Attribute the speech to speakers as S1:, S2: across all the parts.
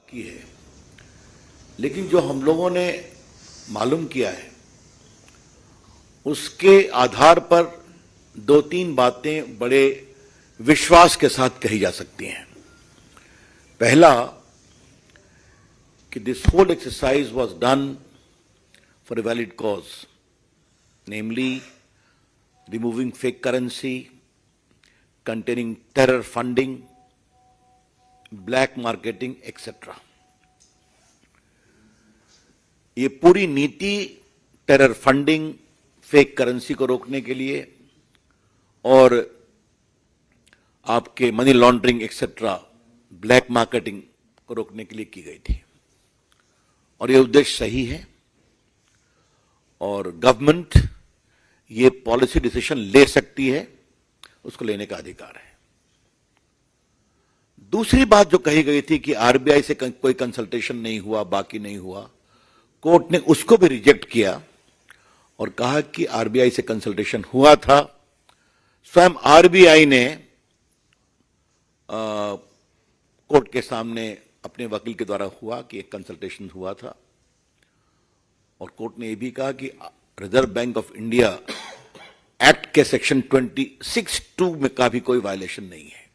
S1: की है, लेकिन जो हम लोगों ने मालूम किया है उसके आधार पर दो तीन बातें बड़े विश्वास के साथ कही जा सकती हैं। पहला कि this whole exercise was done for a valid cause, namely removing fake currency, containing terror funding, black marketing, etc. ये पूरी नीति टेरर फंडिंग, फेक करेंसी को रोकने के लिए और आपके money laundering etcetera, black marketing को रोकने के लिए की गई थी। और ये उद्देश्य सही है और गवर्नमेंट ये पॉलिसी डिसीजन ले सकती है, उसको लेने का अधिकार है। दूसरी बात जो कही गई थी कि आरबीआई से कोई कंसल्टेशन नहीं हुआ, बाकी नहीं हुआ, कोर्ट ने उसको भी रिजेक्ट किया और कहा कि आरबीआई से कंसल्टेशन हुआ था। स्वयं आरबीआई ने कोर्ट के सामने अपने वकील के द्वारा हुआ कि एक कंसल्टेशन हुआ था और कोर्ट ने यह भी कहा कि reserve bank of India act के सेक्शन 26(2) में का भी कोई वायलेशन नहीं है।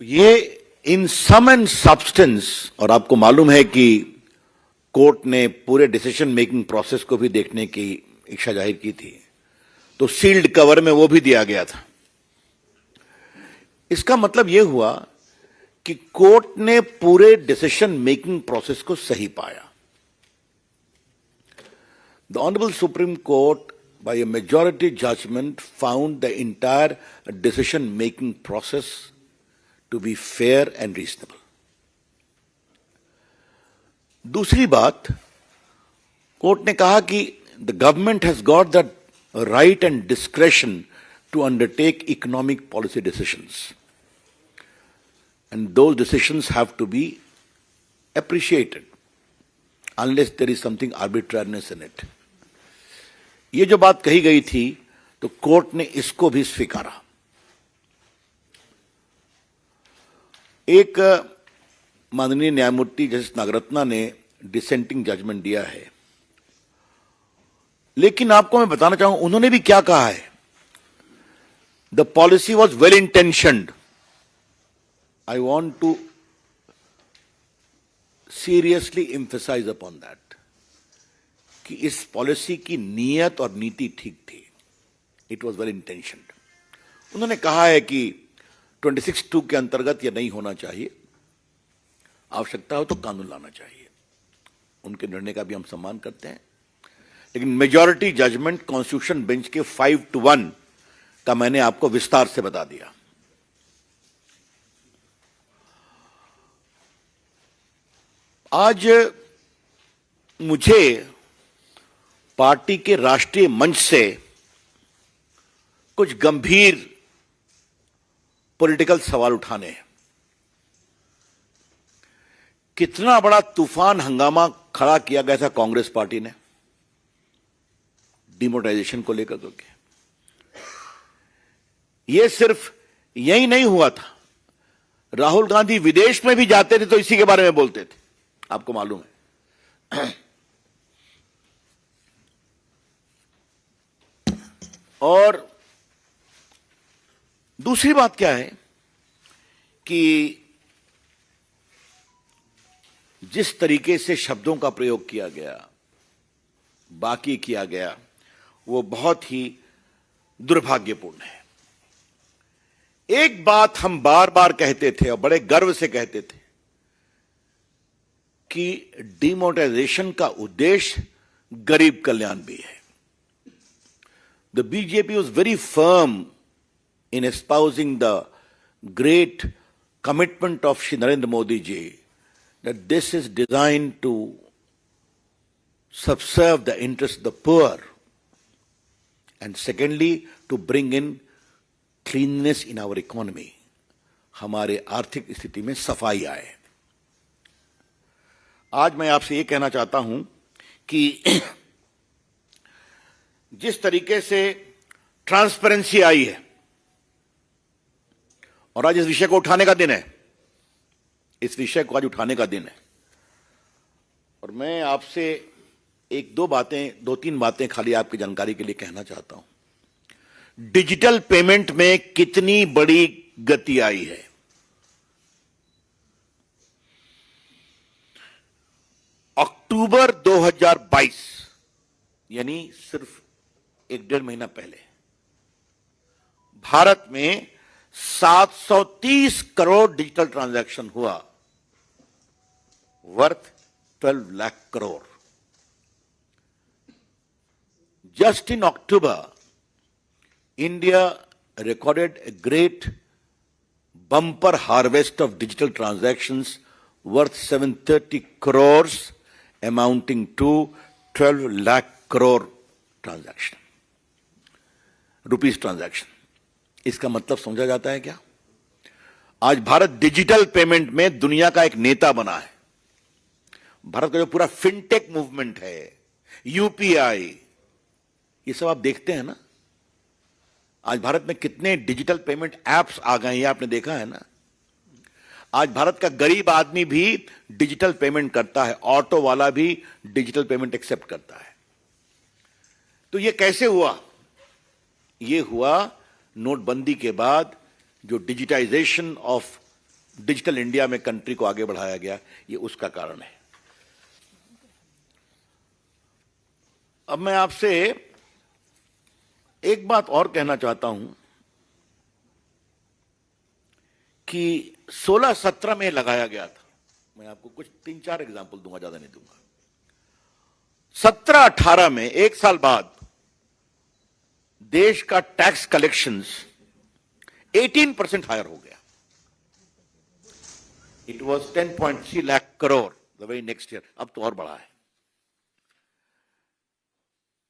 S1: ये इन सम एंड सब्सटेंस, और आपको मालूम है कि कोर्ट ने पूरे डिसीजन मेकिंग प्रोसेस को भी देखने की इच्छा जाहिर की थी, तो सील्ड कवर में वो भी दिया गया था। इसका मतलब यह हुआ कि कोर्ट ने पूरे डिसीजन मेकिंग प्रोसेस को सही पाया। The Honorable Supreme Court, by a majority judgment, found the entire decision-making process to be fair and reasonable. दूसरी बात, कोर्ट ने कहा कि the government has got the right and discretion to undertake economic policy decisions, and those decisions have to be appreciated unless there is something arbitrariness in it. ये जो बात कही गई थी तो कोर्ट ने इसको भी स्वीकारा। एक माननीय न्यायमूर्ति जस्टिस नागरत्ना ने डिसेंटिंग जजमेंट दिया है, लेकिन आपको मैं बताना चाहूं उन्होंने भी क्या कहा है। The policy was well intentioned. I want to seriously emphasise upon that कि इस पॉलिसी की नीयत और नीति ठीक थी। It was well intentioned. उन्होंने कहा है कि 26(2) के अंतर्गत यह नहीं होना चाहिए, आवश्यकता हो तो कानून लाना चाहिए। उनके निर्णय का भी हम सम्मान करते हैं, लेकिन मेजॉरिटी जजमेंट कॉन्स्टिट्यूशन बेंच के 5-1 का मैंने आपको विस्तार से बता दिया। आज मुझे पार्टी के राष्ट्रीय मंच से कुछ गंभीर पॉलिटिकल सवाल उठाने हैं। कितना बड़ा तूफान हंगामा खड़ा किया गया था कांग्रेस पार्टी ने डिमोनेटाइजेशन को लेकर के। यह सिर्फ यही नहीं हुआ था, राहुल गांधी विदेश में भी जाते थे तो इसी के बारे में बोलते थे, आपको मालूम है। और दूसरी बात क्या है कि जिस तरीके से शब्दों का प्रयोग किया गया, बाकी किया गया, वो बहुत ही दुर्भाग्यपूर्ण है। एक बात हम बार बार कहते थे और बड़े गर्व से कहते थे कि डिमोनेटाइजेशन का उद्देश्य गरीब कल्याण भी है। The BJP was very firm in espousing the great commitment of Shri Narendra Modi ji that this is designed to subserve the interests of the poor, and secondly to bring in cleanliness in our economy, हमारे आर्थिक स्थिति में सफाई आए। आज मैं आपसे ये कहना चाहता हूं कि जिस तरीके से ट्रांसपेरेंसी आई है, और आज इस विषय को उठाने का दिन है, इस विषय को आज उठाने का दिन है और मैं आपसे दो तीन बातें खाली आपकी जानकारी के लिए कहना चाहता हूं। डिजिटल पेमेंट में कितनी बड़ी गति आई है। अक्टूबर 2022 यानी सिर्फ 1-1.5 महीना पहले भारत में 730 करोड़ डिजिटल ट्रांजैक्शन हुआ, worth 12 lakh crore. Just in October, India recorded a great bumper harvest of digital transactions worth 730 crores, amounting to 12 lakh crore transaction, rupees transaction. इसका मतलब समझा जाता है क्या? आज भारत डिजिटल पेमेंट में दुनिया का एक नेता बना है। भारत का जो पूरा फिनटेक मूवमेंट है, यूपीआई, ये सब आप देखते हैं ना। आज भारत में कितने डिजिटल पेमेंट एप्स आ गए हैं, आपने देखा है ना। आज भारत का गरीब आदमी भी डिजिटल पेमेंट करता है, ऑटो वाला भी डिजिटल पेमेंट एक्सेप्ट करता है। तो ये कैसे हुआ? ये हुआ नोटबंदी के बाद, जो डिजिटाइजेशन ऑफ डिजिटल इंडिया में कंट्री को आगे बढ़ाया गया, ये उसका कारण है। अब मैं आपसे एक बात और कहना चाहता हूं कि 16-17 में लगाया गया था। मैं आपको कुछ 3-4 एग्जाम्पल दूंगा, ज्यादा नहीं दूंगा। 17-18 में, एक साल बाद, देश का टैक्स कलेक्शंस 18% हायर हो गया। It was 10.3 lakh crore the very next year. अब तो और बढ़ा है।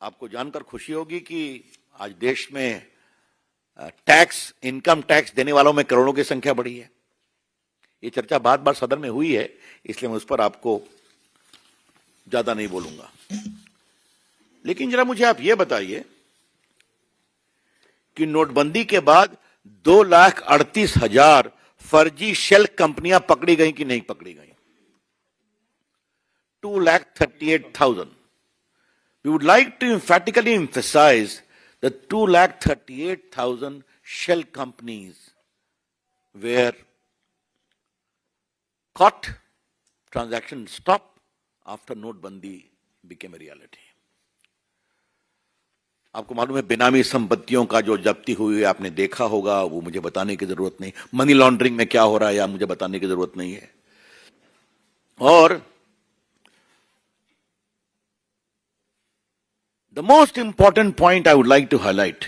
S1: आपको जानकर खुशी होगी कि आज देश में टैक्स, इनकम टैक्स देने वालों में करोड़ों की संख्या बढ़ी है। ये चर्चा बार बार सदन में हुई है, इसलिए मैं उस पर आपको ज्यादा नहीं बोलूंगा। लेकिन जरा मुझे आप ये बताइए कि नोटबंदी के बाद 2,38,000 फर्जी शेल कंपनियां पकड़ी गई कि नहीं पकड़ी गई? 2,38,000। We would like to emphatically emphasize that 2,38,000 shell companies were caught, transaction stopped after Notebandi became a reality. आपको मालूम है, बेनामी संपत्तियों का जो जब्ती हुई है, आपने देखा होगा, वो मुझे बताने की जरूरत नहीं। मनी लॉन्ड्रिंग में क्या हो रहा है, या मुझे बताने की जरूरत नहीं है। और the most important point I would like to highlight,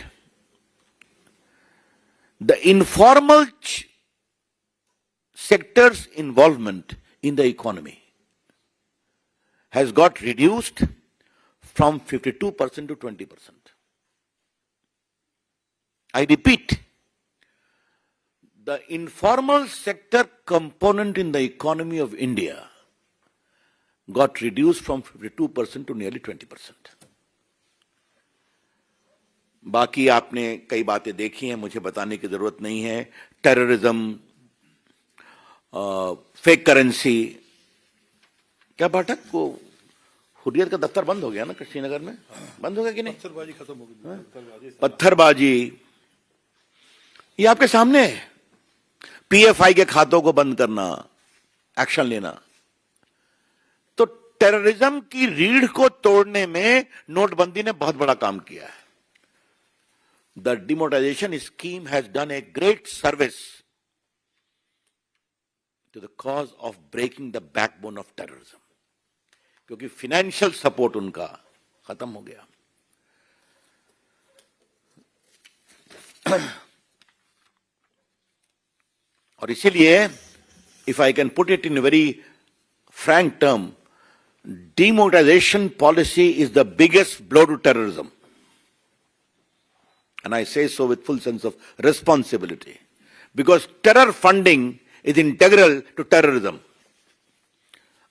S1: the informal sector's involvement in the economy has got reduced from 52% to 20%. I repeat, the informal sector component in the economy of India got reduced from 52% to nearly 20%. बाकी आपने कई बातें देखी हैं, मुझे बताने की जरूरत नहीं है। Terrorism, fake currency. क्या पाठक, वो हुर्रियत का दफ्तर बंद हो गया ना श्रीनगर में? बंद हो गया कि नहीं? पत्थरबाजी खत्म हो गई। पत्थरबाजी ये आपके सामने है। पीएफआई के खातों को बंद करना, एक्शन लेना। तो टेररिज्म की रीढ़ को तोड़ने में नोटबंदी ने बहुत बड़ा काम किया है। The demonetization scheme has done a great service to the cause of breaking the backbone of terrorism, क्योंकि फाइनेंशियल सपोर्ट उनका खत्म हो गया। और इसीलिए, if I can put it in a very frank term, demonetization policy is the biggest blow to terrorism. And I say so with full sense of responsibility, because terror funding is integral to terrorism.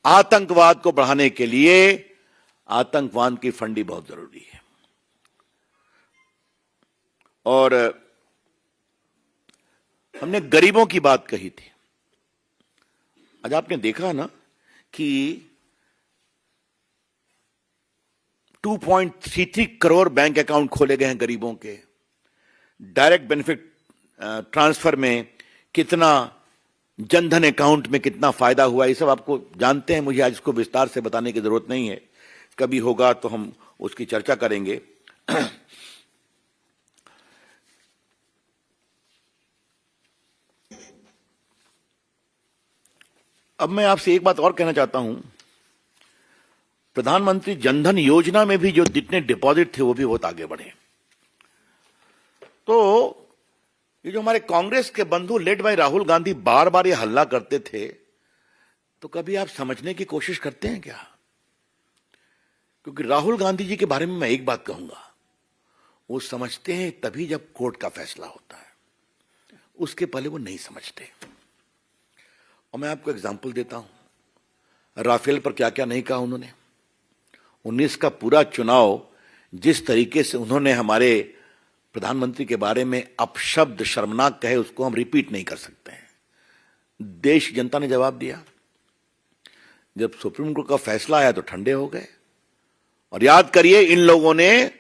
S1: आतंकवाद को बढ़ाने के लिए आतंकवाद की funding बहुत जरूरी है। और हमने गरीबों की बात कही थी। आज आपने देखा ना कि 2.33 करोड़ बैंक अकाउंट खोले गए हैं गरीबों के। डायरेक्ट बेनिफिट ट्रांसफर में कितना, जनधन अकाउंट में कितना फायदा हुआ, ये सब आपको जानते हैं, मुझे आज इसको विस्तार से बताने की जरूरत नहीं है। कभी होगा तो हम उसकी चर्चा करेंगे। अब मैं आपसे एक बात और कहना चाहता हूं, प्रधानमंत्री जनधन योजना में भी जो जितने डिपॉजिट थे वो भी बहुत आगे बढ़े। तो ये जो हमारे कांग्रेस के बंधु लेड बाय राहुल गांधी बार बार ये हल्ला करते थे, तो कभी आप समझने की कोशिश करते हैं क्या? क्योंकि राहुल गांधी जी के बारे में मैं एक बात कहूंगा, वो समझते हैं तभी जब कोर्ट का फैसला होता है, उसके पहले वो नहीं समझते। और मैं आपको एग्जांपल देता हूं, राफेल पर क्या क्या नहीं कहा उन्होंने। 19 का पूरा चुनाव जिस तरीके से उन्होंने हमारे प्रधानमंत्री के बारे में अपशब्द शर्मनाक कहे, उसको हम रिपीट नहीं कर सकते हैं। देश जनता ने जवाब दिया। जब सुप्रीम कोर्ट का फैसला आया तो ठंडे हो गए। और याद करिए, इन लोगों ने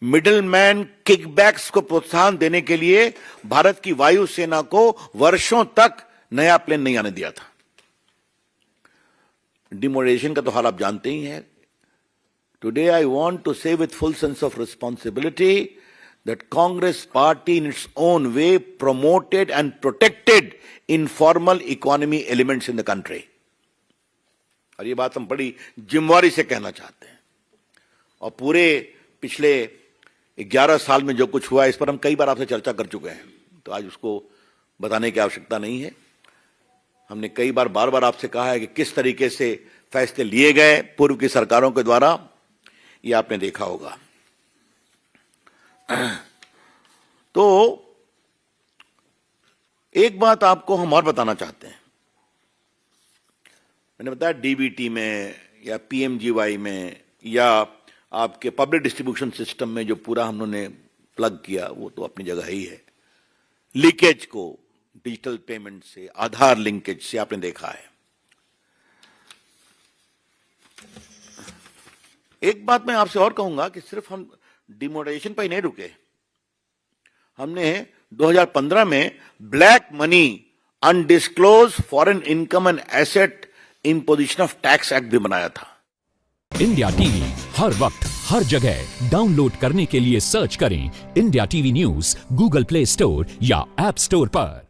S1: मिडलमैन किकबैक्स को प्रोत्साहन देने के लिए भारत की वायुसेना को वर्षों तक नया प्लेन नहीं आने दिया था। डिमोनेटाइजेशन का तो हाल आप जानते ही हैं। टुडे आई वांट टू से with full sense of responsibility that Congress party in its own way promoted and protected informal economy elements in the country. और ये बात हम बड़ी जिम्मेवारी से कहना चाहते हैं। और पूरे पिछले 11 साल में जो कुछ हुआ, इस पर हम कई बार आपसे चर्चा कर चुके हैं, तो आज उसको बताने की आवश्यकता नहीं है। हमने कई बार बार बार आपसे कहा है कि किस तरीके से फैसले लिए गए पूर्व की सरकारों के द्वारा, ये आपने देखा होगा। तो एक बात आपको हम और बताना चाहते हैं। मैंने बताया डीबीटी में या पीएमजीवाई में या आपके पब्लिक डिस्ट्रीब्यूशन सिस्टम में जो पूरा हमने प्लग किया, वो तो अपनी जगह ही है। लीकेज को डिजिटल पेमेंट से, आधार लिंकेज से आपने देखा है। एक बात मैं आपसे और कहूंगा कि सिर्फ हम डिमोनेटाइजेशन पर ही नहीं रुके। हमने 2015 में black money, undisclosed foreign income and asset imposition of tax act भी बनाया था।
S2: इंडिया टीवी हर वक्त हर जगह डाउनलोड करने के लिए सर्च करें India TV news Google play store या ऐप स्टोर पर।